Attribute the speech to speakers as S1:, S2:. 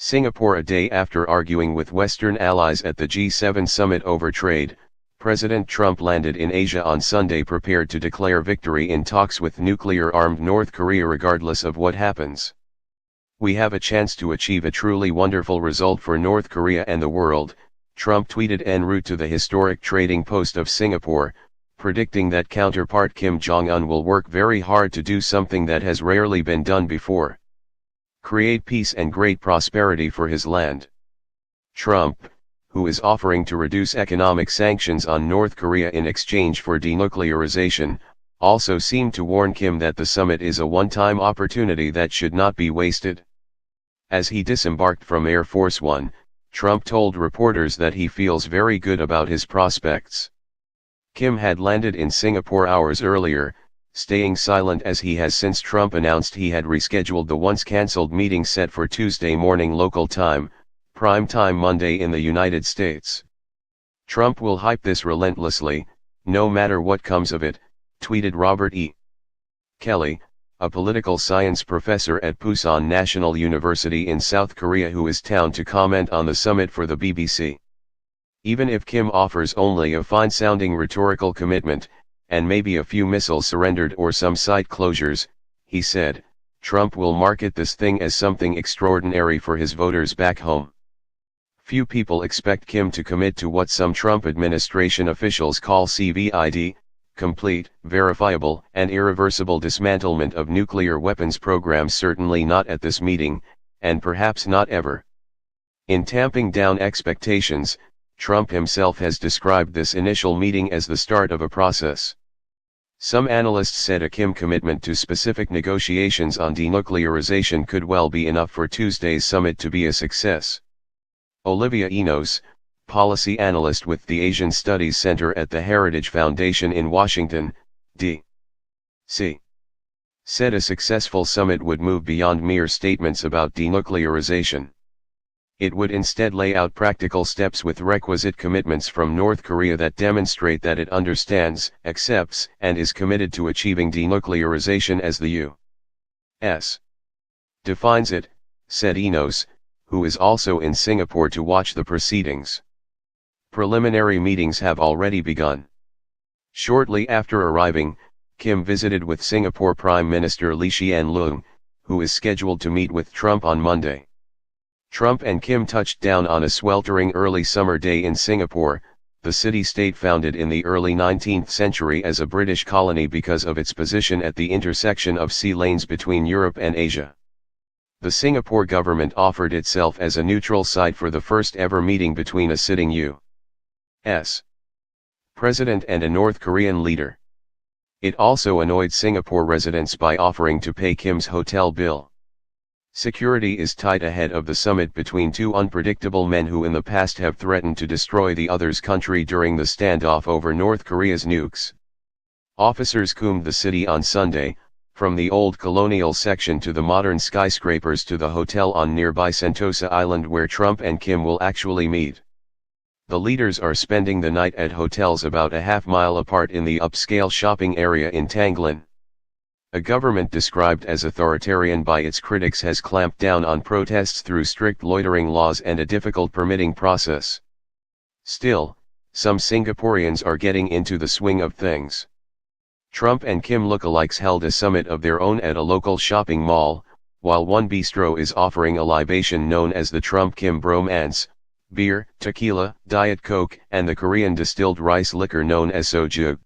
S1: Singapore. A day after arguing with Western allies at the G7 summit over trade, President Trump landed in Asia on Sunday, prepared to declare victory in talks with nuclear-armed North Korea regardless of what happens. "We have a chance to achieve a truly wonderful result for North Korea and the world," Trump tweeted en route to the historic trading post of Singapore, predicting that counterpart Kim Jong Un will work very hard to do something that has rarely been done before: create peace and great prosperity for his land. Trump, who is offering to reduce economic sanctions on North Korea in exchange for denuclearization, also seemed to warn Kim that the summit is a one-time opportunity that should not be wasted. As he disembarked from Air Force One, Trump told reporters that he feels very good about his prospects. Kim had landed in Singapore hours earlier, staying silent as he has since Trump announced he had rescheduled the once-cancelled meeting set for Tuesday morning local time, prime time Monday in the United States. "Trump will hype this relentlessly, no matter what comes of it," tweeted Robert E. Kelly, a political science professor at Pusan National University in South Korea who is town to comment on the summit for the BBC. "Even if Kim offers only a fine-sounding rhetorical commitment, and maybe a few missiles surrendered or some site closures," he said, "Trump will market this thing as something extraordinary for his voters back home." Few people expect Kim to commit to what some Trump administration officials call CVID, complete, verifiable, and irreversible dismantlement of nuclear weapons programs, certainly not at this meeting, and perhaps not ever. In tamping down expectations, Trump himself has described this initial meeting as the start of a process. Some analysts said a Kim commitment to specific negotiations on denuclearization could well be enough for Tuesday's summit to be a success. Olivia Enos, policy analyst with the Asian Studies Center at the Heritage Foundation in Washington, D.C., said a successful summit would move beyond mere statements about denuclearization. It would instead lay out practical steps with requisite commitments from North Korea that demonstrate that it understands, accepts, and is committed to achieving denuclearization as the U.S. defines it, said Enos, who is also in Singapore to watch the proceedings. Preliminary meetings have already begun. Shortly after arriving, Kim visited with Singapore Prime Minister Lee Hsien Loong, who is scheduled to meet with Trump on Monday. Trump and Kim touched down on a sweltering early summer day in Singapore, the city-state founded in the early 19th century as a British colony because of its position at the intersection of sea lanes between Europe and Asia. The Singapore government offered itself as a neutral site for the first ever meeting between a sitting U.S. president and a North Korean leader. It also annoyed Singapore residents by offering to pay Kim's hotel bill. Security is tight ahead of the summit between two unpredictable men who in the past have threatened to destroy the other's country during the standoff over North Korea's nukes. Officers combed the city on Sunday, from the old colonial section to the modern skyscrapers to the hotel on nearby Sentosa Island where Trump and Kim will actually meet. The leaders are spending the night at hotels about a half-mile apart in the upscale shopping area in Tanglin. A government described as authoritarian by its critics has clamped down on protests through strict loitering laws and a difficult permitting process. Still, some Singaporeans are getting into the swing of things. Trump and Kim lookalikes held a summit of their own at a local shopping mall, while one bistro is offering a libation known as the Trump-Kim Bromance, beer, tequila, Diet Coke, and the Korean distilled rice liquor known as soju.